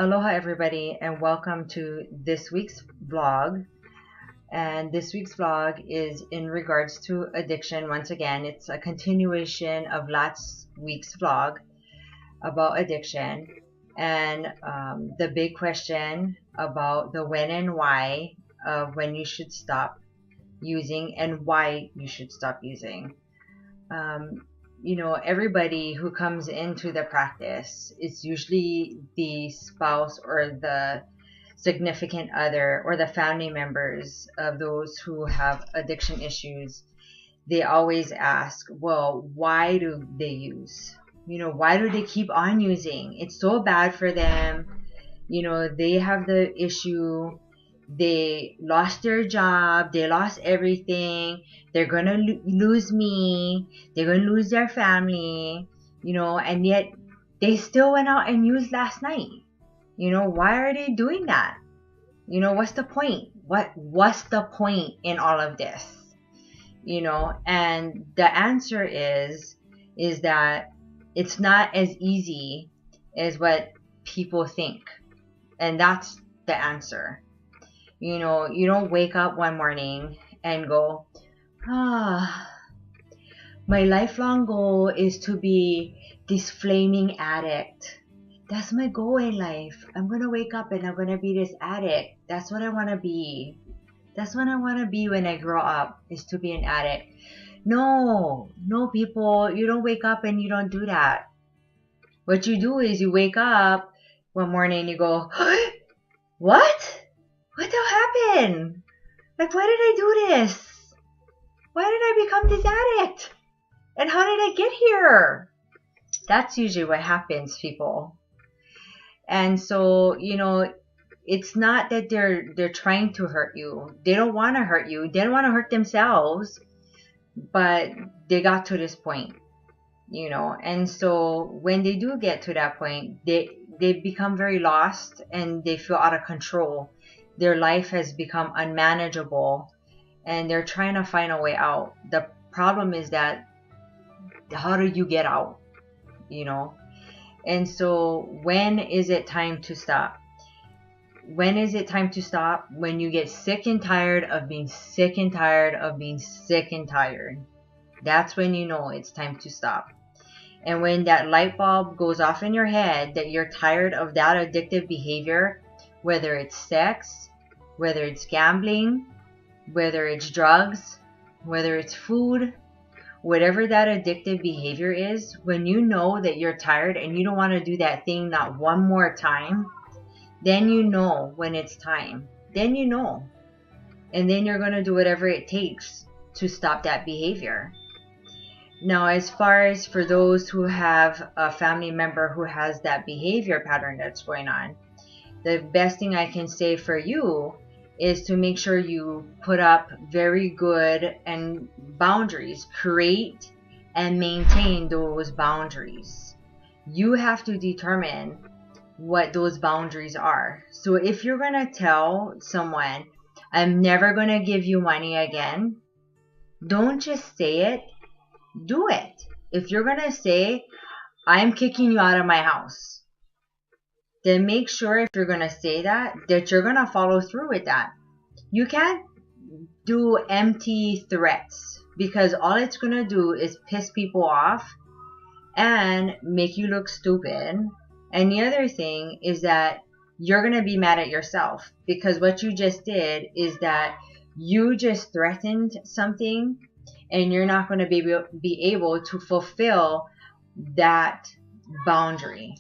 Aloha everybody and welcome to this week's vlog. And this week's vlog is in regards to addiction. Once again, it's a continuation of last week's vlog about addiction and the big question about the when and why of when you should stop using and why you should stop using. Everybody who comes into the practice, it's usually the spouse or the significant other or the family members of those who have addiction issues. They always ask, well, why do they use? Why do they keep on using? It's so bad for them. They have the issue. They lost their job, they lost everything, they're gonna lose me, they're gonna lose their family, and yet they still went out and used last night. Why are they doing that? What's the point? What's the point in all of this? And the answer is that it's not as easy as what people think. And that's the answer. You don't wake up one morning and go, my lifelong goal is to be this flaming addict. That's my goal in life. I'm going to wake up and I'm going to be this addict. That's what I want to be. That's what I want to be when I grow up, is to be an addict. No, people, you don't wake up and you don't do that. What you do is you wake up one morning and you go, what? What the hell happened? Like, why did I do this? Why did I become this addict? And how did I get here? That's usually what happens, people. And so, it's not that they're trying to hurt you. They don't want to hurt you. They don't want to hurt themselves. But they got to this point, And so when they do get to that point, they become very lost and they feel out of control. Their life has become unmanageable and they're trying to find a way out. The problem is that, how do you get out? And so when is it time to stop? When is it time to stop? When you get sick and tired of being sick and tired of being sick and tired. That's when you know it's time to stop. And when that light bulb goes off in your head that you're tired of that addictive behavior, whether it's sex, whether it's gambling, whether it's drugs, whether it's food, whatever that addictive behavior is, when you know that you're tired and you don't want to do that thing not one more time, then you know when it's time. Then you know. And then you're going to do whatever it takes to stop that behavior. Now, as far as for those who have a family member who has that behavior pattern that's going on, the best thing I can say for you is to make sure you put up very good and boundaries. Create and maintain those boundaries. You have to determine what those boundaries are. So if you're going to tell someone, I'm never going to give you money again, don't just say it, do it. If you're going to say, I'm kicking you out of my house, then make sure if you're going to say that you're going to follow through with that. You can't do empty threats, because all it's going to do is piss people off and make you look stupid. And the other thing is that you're going to be mad at yourself, because what you just did is that you just threatened something and you're not going to be able to fulfill that boundary.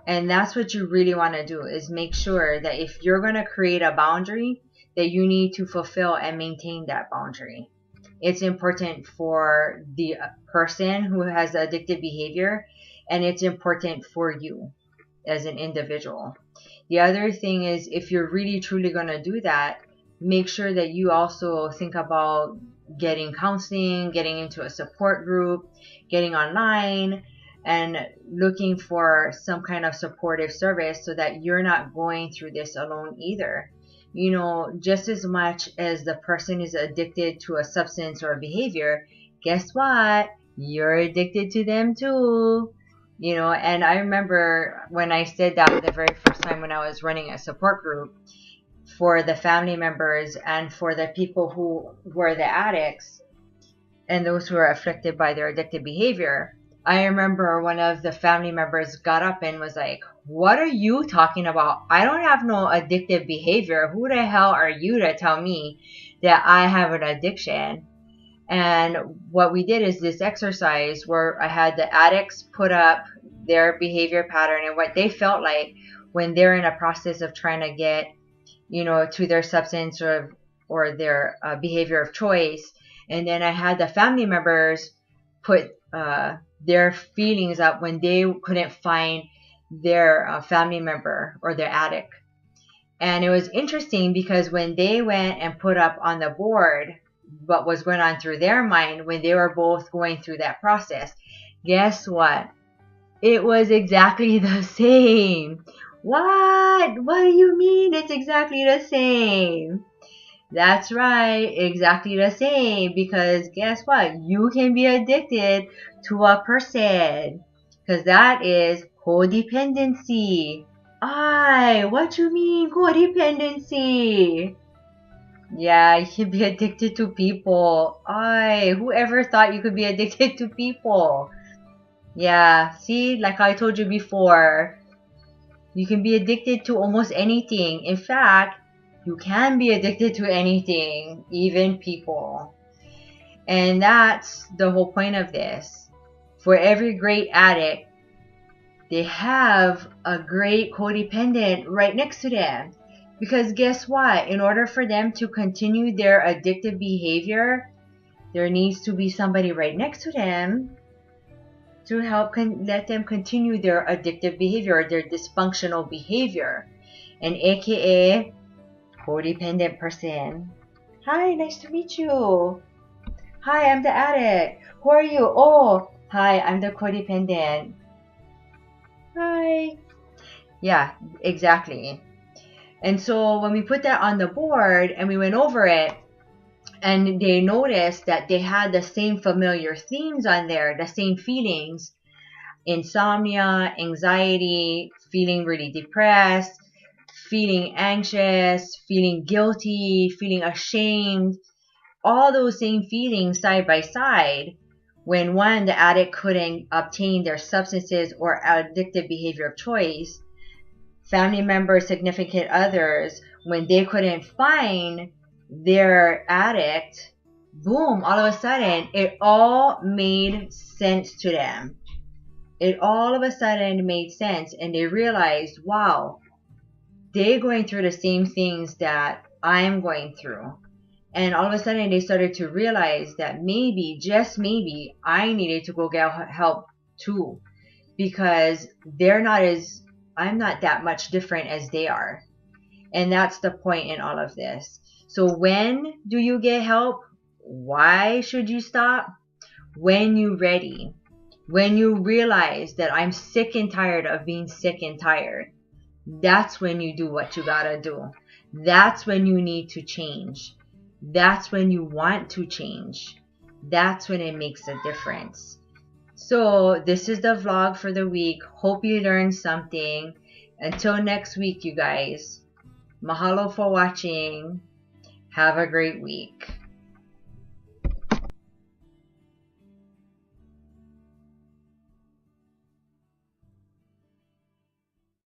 And that's what you really want to do, is make sure that if you're going to create a boundary, that you need to fulfill and maintain that boundary. It's important for the person who has addictive behavior, and it's important for you as an individual. The other thing is, if you're really truly going to do that, make sure that you also think about getting counseling, getting into a support group, getting online, and looking for some kind of supportive service so that you're not going through this alone either. Just as much as the person is addicted to a substance or a behavior, guess what? You're addicted to them too. And I remember when I said that the very first time when I was running a support group for the family members and for the people who were the addicts and those who are afflicted by their addictive behavior. I remember one of the family members got up and was like, "What are you talking about? I don't have no addictive behavior. Who the hell are you to tell me that I have an addiction?" And what we did is this exercise where I had the addicts put up their behavior pattern and what they felt like when they're in a process of trying to get, to their substance or their behavior of choice. And then I had the family members put their feelings up when they couldn't find their family member or their addict. And it was interesting because when they went and put up on the board what was going on through their mind when they were both going through that process, guess what? It was exactly the same. What? What do you mean it's exactly the same? That's right, exactly the same. Because guess what? You can be addicted to a person. Because that is codependency. What you mean codependency? Yeah, you can be addicted to people. Whoever thought you could be addicted to people? Yeah, see, like I told you before, you can be addicted to almost anything. In fact, you can be addicted to anything, even people. And that's the whole point of this. For every great addict, they have a great codependent right next to them. Because guess what? In order for them to continue their addictive behavior, there needs to be somebody right next to them to help let them continue their addictive behavior, their dysfunctional behavior, and aka codependent person. Hi, nice to meet you. Hi, I'm the addict. Who are you? Oh, hi, I'm the codependent. Hi. Yeah, exactly. And so when we put that on the board and we went over it, and they noticed that they had the same familiar themes on there, the same feelings: insomnia, anxiety, feeling really depressed, feeling anxious, feeling guilty, feeling ashamed, all those same feelings side by side. When one, the addict couldn't obtain their substances or addictive behavior of choice, family members, significant others, when they couldn't find their addict, boom, all of a sudden, it all made sense to them. It all of a sudden made sense, and they realized, wow, they're going through the same things that I'm going through. And all of a sudden, they started to realize that maybe, just maybe, I needed to go get help too. Because I'm not that much different as they are. And that's the point in all of this. So when do you get help? Why should you stop? When you're ready. When you realize that I'm sick and tired of being sick and tired. That's when you do what you gotta do. That's when you need to change. That's when you want to change. That's when it makes a difference. So this is the vlog for the week. Hope you learned something. Until next week, you guys. Mahalo for watching. Have a great week.